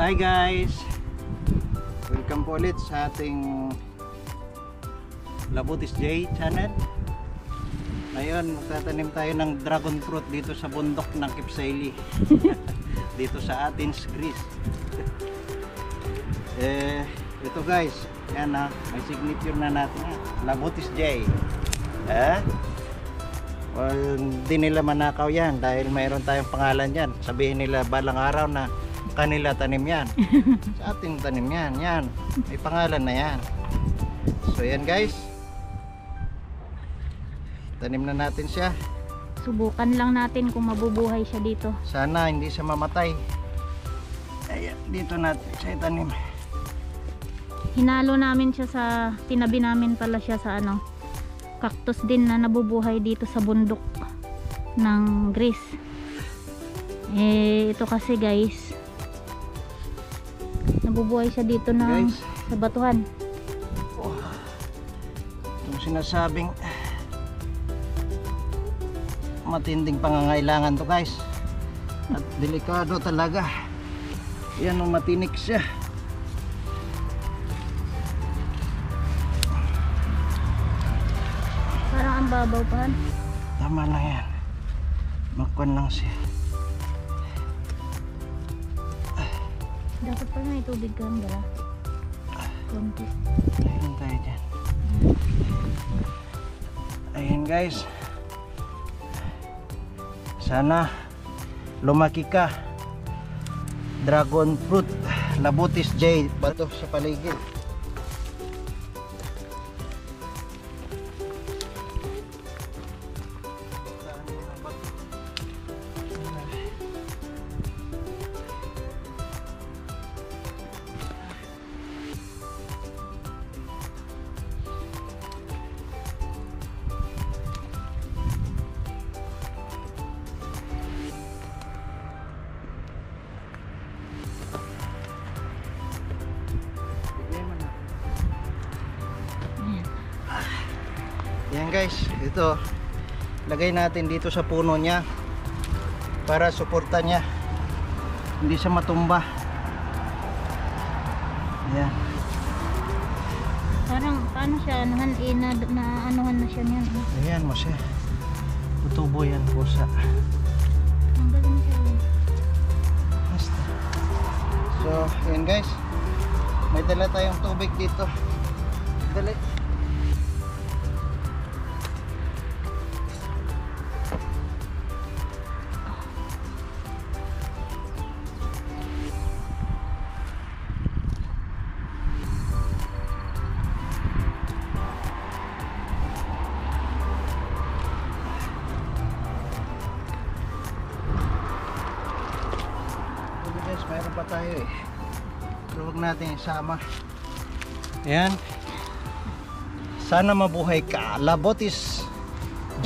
Hi guys! Welcome po ulit sa ating Labutis J channel. Ngayon magtatanim tayo ng dragon fruit dito sa bundok ng Kipsaili dito sa Athens, Greece. Ito guys, yan na, may signature na natin Labutis J. Hindi nila manakaw yan dahil mayroon tayong pangalan yan. Sabihin nila balang araw na kanila tanim yan. Sa ating tanim yan. Yan, may pangalan na yan. So yan guys, tanim na natin siya. Subukan lang natin kung mabubuhay siya dito. Sana hindi siya mamatay. Ayan, dito natin siya itanim. Hinalo namin siya sa, tinabi namin pala siya sa cactus din na nabubuhay dito sa bundok ng Greece. Ito kasi guys, nabubuhay siya dito na sa batuhan. Itong sinasabing matinding pangangailangan to guys, at delikado talaga yan, matinik siya. Parang ang babaw pa. Tama na yan, magkuhan lang siya. Dapat pala may tubig ka dala. Konti. Ayun tayo dyan. Ayun guys, sana lumaki ka. Dragon fruit Labutis J bato sa paligid. Yan guys, ito lagay natin dito sa puno niya para suporta niya, hindi siya matumba. Yan. Parang paano siya anuhan na anuhan na siya niyan. Ayan mo siya, tutubo yan pusa. Ang galing siya. Basta. So yan guys, may dala tayong tubig dito. Dali. Mayroon pa tayo pero huwag natin isama. Ayan, sana mabuhay ka, Labutis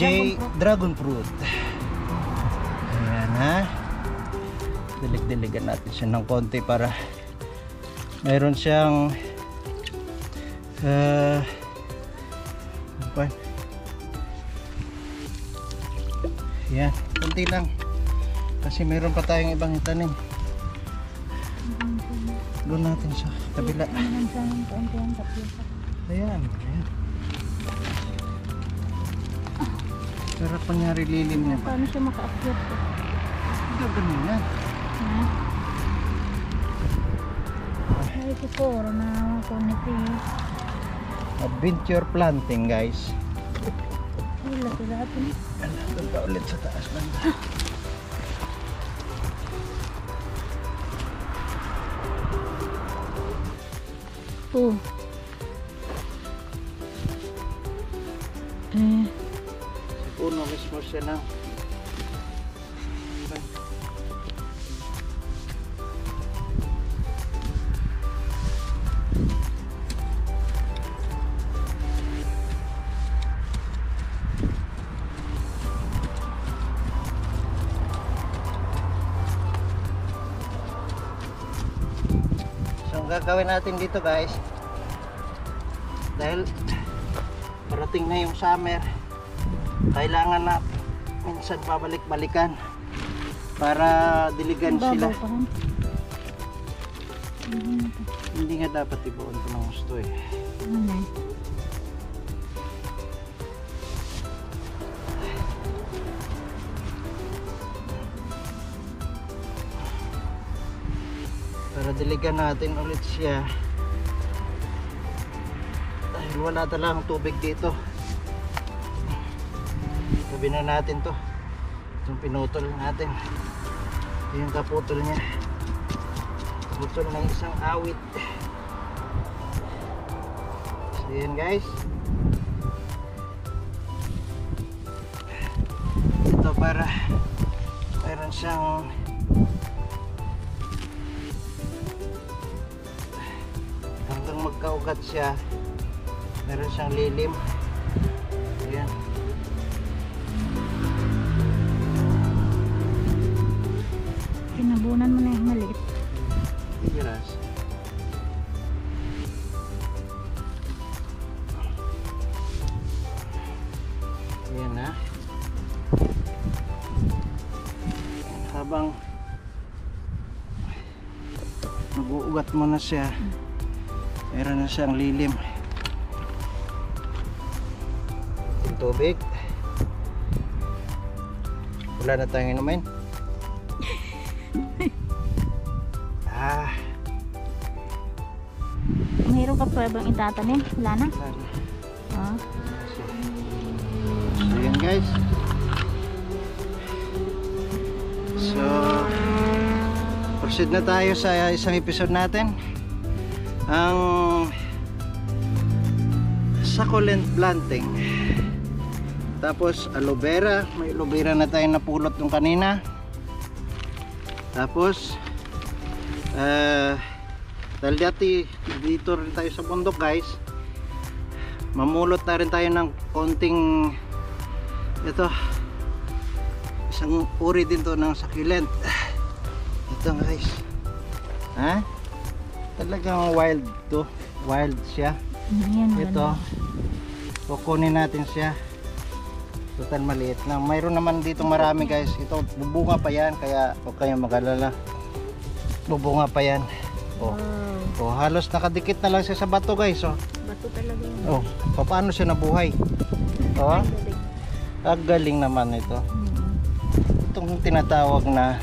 J dragon fruit. Ayan ha, dilig-diligan natin siya ng konti para mayroon siyang ayan, konti lang kasi mayroon pa tayong ibang itanim. Doon natin sa kabila. Ayan, ayan. Pero kunyari lilim niya pa. Paano siya makaakyat? Gaganin na. Ay, siguro na kuniti. Adventure planting guys. Ay, laki-laki na. Doon pa ulit sa taas banda. Oh. Sa puno mismo siya na. So ang gagawin natin dito guys, dahil parating na yung summer, kailangan na minsan pabalik-balikan para diligan sila. Hindi nga dapat ibuon ko ng gusto eh. Ano eh. Para diligan natin ulit siya. Dahil wala talagang tubig dito. Sabi na natin to. Itong pinutol natin. Ito yung kaputol niya. Putol ng isang awit. So yan guys. Ito para meron siyang hanggang magkaugat siya, meron siyang lilim. Ayan. Pinabunan mo na yung maliit. Tiras. Ayan na. Habang mag-uugat mo na siya, meron na siyang lilim. Yung tubig. Wala na tayong inumin. Mayroon ka pa bang itatanim? Wala na? Wala na. Ah. So yan guys. So proceed na tayo sa isang episode natin. Ang succulent planting. Tapos aloe vera. May aloe vera na tayo napulot nung kanina. Tapos dahil dati dito rin tayo sa bundok guys, mamulot na rin tayo ng konting ito, isang uri din to ng succulent. Ito guys, ha? Talagang wild to, wild siya. Ayan, Ito, kukunin natin siya. Total maliit lang. Mayroon naman dito marami guys. Ito bubunga pa yan, kaya huwag kayong mag-alala. Bubunga pa yan. Oh. Oh, halos nakadikit na lang siya sa bato guys. Oh. Bato talaga yun. Oh, paano siya nabuhay? Oh, ang galing naman ito. Itong tinatawag na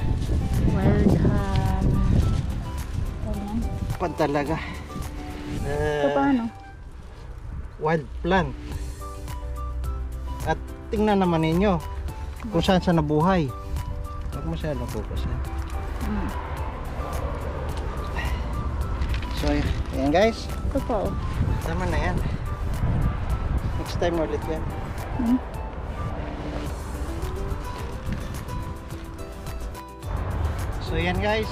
Wild ayan. pan talaga. Ito paano? Wild plant. At tingnan naman ninyo kung saan siya nabuhay. Huwag masyadong focus yan. So, ayan guys. Ito po. Tama na yan. Next time ulit yan. So, ayan guys.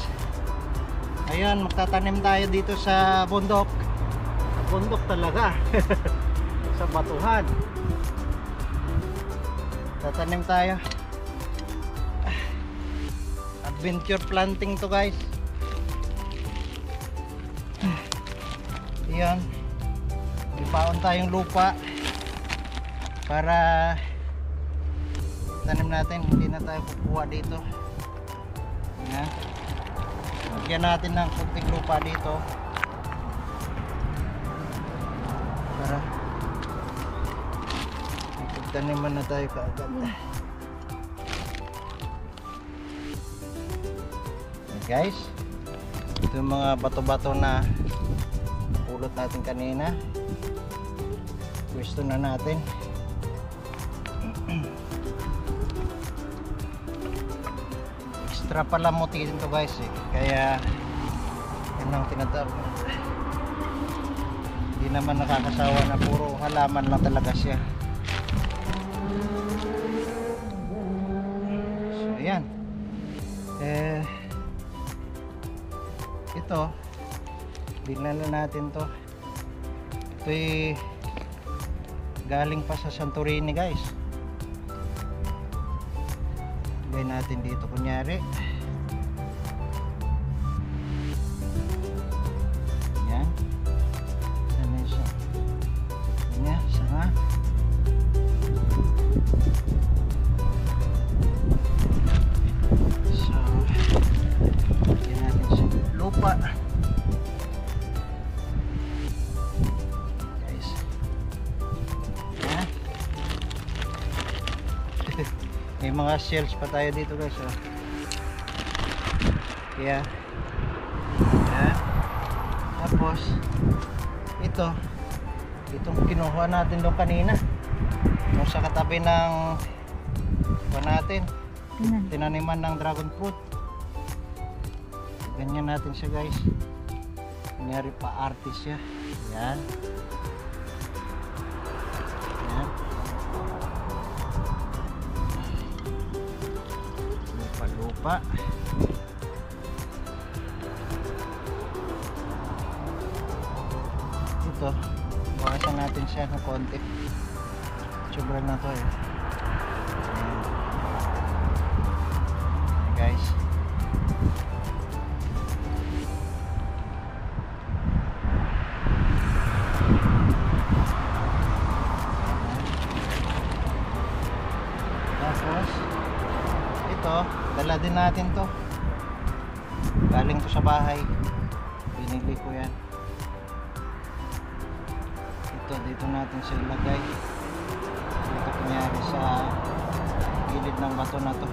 Ayun, magtatanim tayo dito sa bundok. Sa bundok talaga. Sa batuhan. Tatanim tayo. Adventure planting to guys. Yan, ipaon tayong lupa para tanim natin, hindi na tayo kukuha dito. Yan. Lagyan natin ng kunting lupa dito para taniman na tayo kaagad. Okay, guys, ito yung mga bato-bato na pulot natin kanina. Pwesto na natin. Extra pala muti to guys eh. Kaya yun ang tinatawag. Hindi naman nakakasawa na puro halaman lang talaga siya. So yan. Ito tingnan na natin to. Ito'y galing pa sa Santorini guys. Lagay natin dito kunyari. Yan. Ano siya? Yan, sanga. So, lagyan natin sa lupa. mga shells pa tayo dito guys. Oh. Kaya yan. Tapos itong kinuha natin doon kanina, yung sa katabi ng natin, tinaniman ng dragon fruit. Ganyan natin siya guys. Kunyari pa artist siya. Yan. Yan. Lupa-lupa. Ito, bawasan natin siya ng konti. Sobrang na to eh. Ayan. Guys. Tapos ito, dala din natin to. Galing to sa bahay. Binili ko yan. Dito natin siya ilagay. Dito kunyari sa gilid ng bato na to.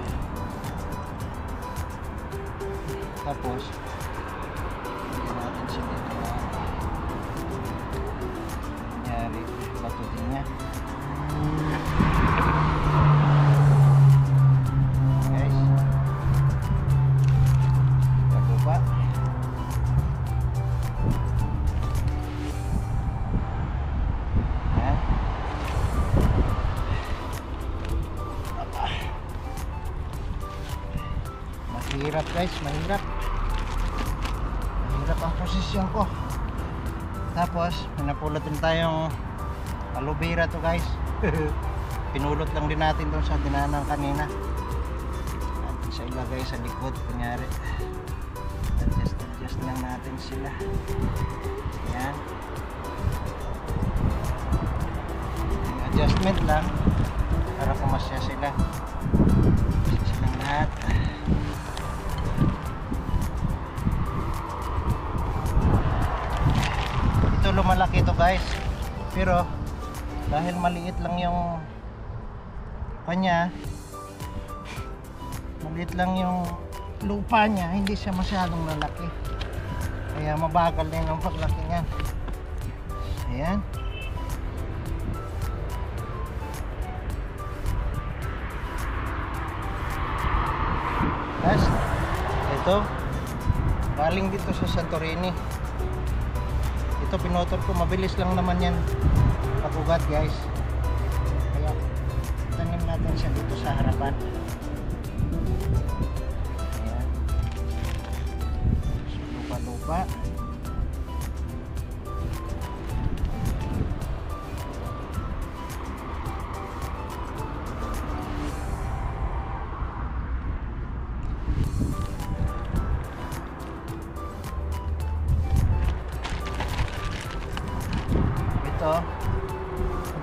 Tapos ilagay natin siya dito na kunyari bato din niya. Guys, bago pa. Mahirap guys, mahirap ang posisyon ko. Tapos pinapulot din tayong aloe vera to guys. Pinulot lang din natin doon sa dinaanan kanina. Natin siya ilagay sa likod kunyari. Adjust lang natin sila. Yan. Yung adjustment lang para pumasya sila. Silang lahat. Lumalaki ito guys, pero dahil maliit lang yung kanya, maliit lang yung lupa niya, hindi siya masyadong lalaki, kaya mabagal din ang paglaki niya. Ayan. Guys, ito galing dito sa Santorini. Ito pinotol ko, mabilis lang naman yan pag-ugat guys, kaya tanim natin siya dito sa harapan. Ayan. So, lupa-lupa.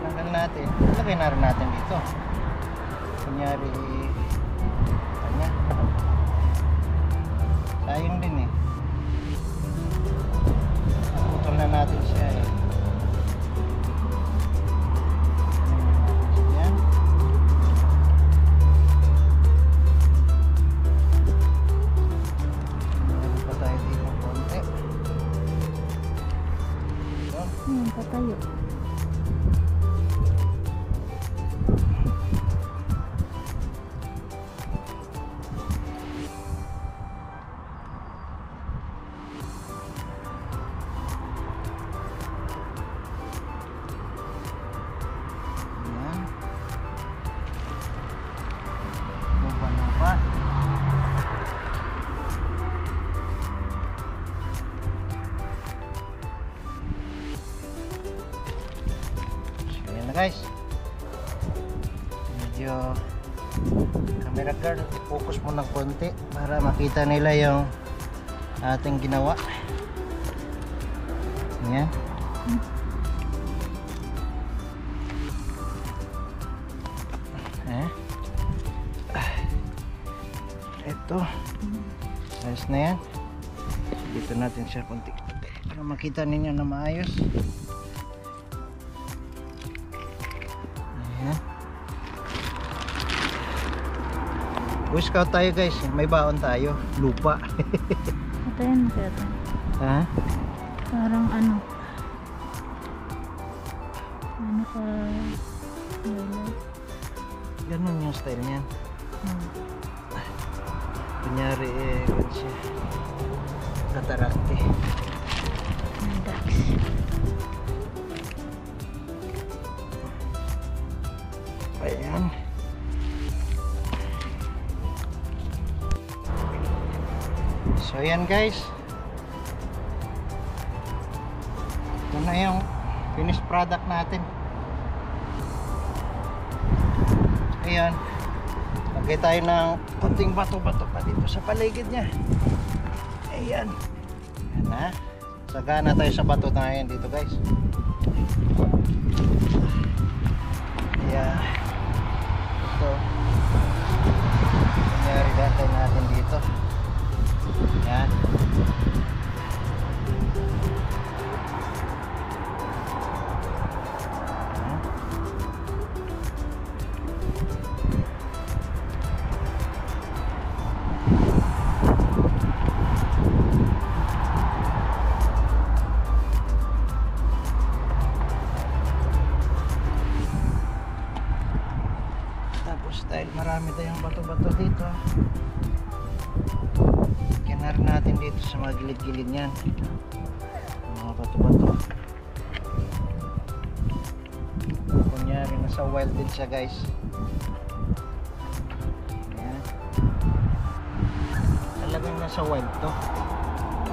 Tanggal natin, ilagay na rin natin dito kunyari kanya sayang din eh, putol na natin siya eh. Yan. Meron pa tayo dito konti. Patayo. Guys, medyo camera girl, focus mo ng konti para makita nila yung ating ginawa. Yan. Ito ayos na yan. Dito natin siya konti para makita ninyo na maayos. Boy Scout tayo guys, may baon tayo, lupa. Patayin mo kaya ito. Ha? Parang ano ka Ganun yung style niyan. hmm. Kunyari ganun siya. Katarakte. Dax. Ayan. So ayan guys. Ito na yung finished product natin. Ayan. Lagay tayo ng konting bato-bato pa dito sa paligid niya. Ayan. Ayan na. Sagana tayo sa bato na yan dito guys. Ayan. Ito. Kunyari dati natin dito. Ayan. Dahil marami tayong bato-bato dito, kinar natin dito sa mga gilid-gilid niyan mga bato-bato. Kunyari nasa wild din siya guys. Ayan. Talagang nasa wild to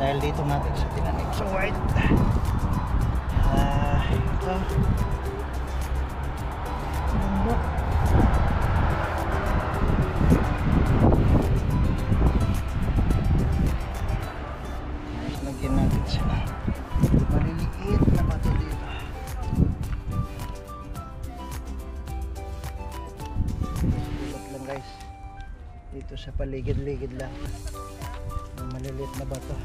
dahil dito natin sa tinanim sa wild. Ito bundok. Lagyan natin sila maliliit na bato dito. Tulad lang guys dito sa paligid-ligid lang ng maliliit na bato.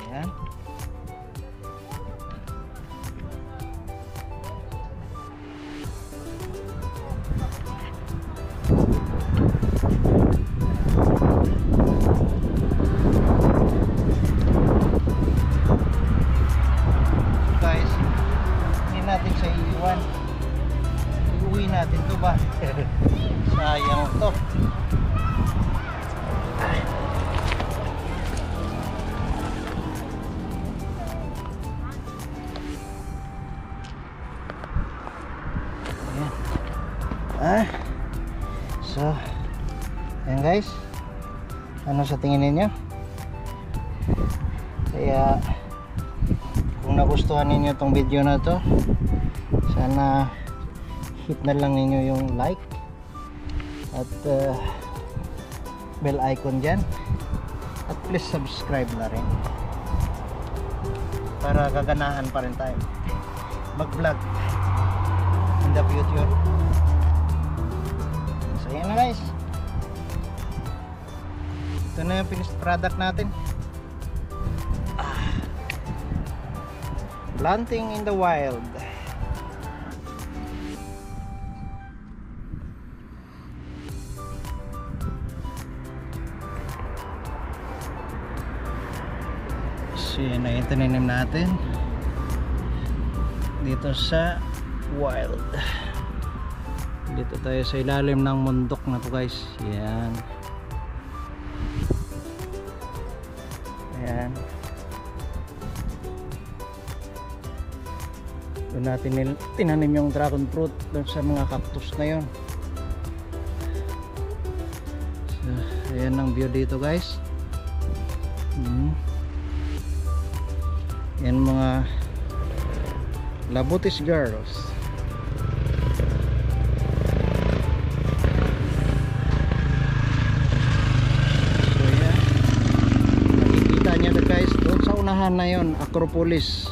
Ayan. Guys, hindi natin siya iiwan. Iuwi natin to ba? Sayang to. Ayan. So, ayan guys. Ano sa tingin ninyo? Kaya kung nagustuhan ninyo tong video na to, sana hit na lang ninyo yung like at bell icon dyan, at please subscribe na rin para gaganahan pa rin tayo mag vlog in the future. So yan na guys, ito na yung finished product natin. Planting in the wild. So yan na itinanim natin dito sa wild. Dito tayo sa ilalim ng mundok na to guys. Yan. Ayan. Doon natin tinanim yung dragon fruit doon sa mga cactus na yon. So, ayan ang view dito guys. Yan mga labutis girls. So yan, nakikita nyo na guys doon sa unahan na yon, Acropolis.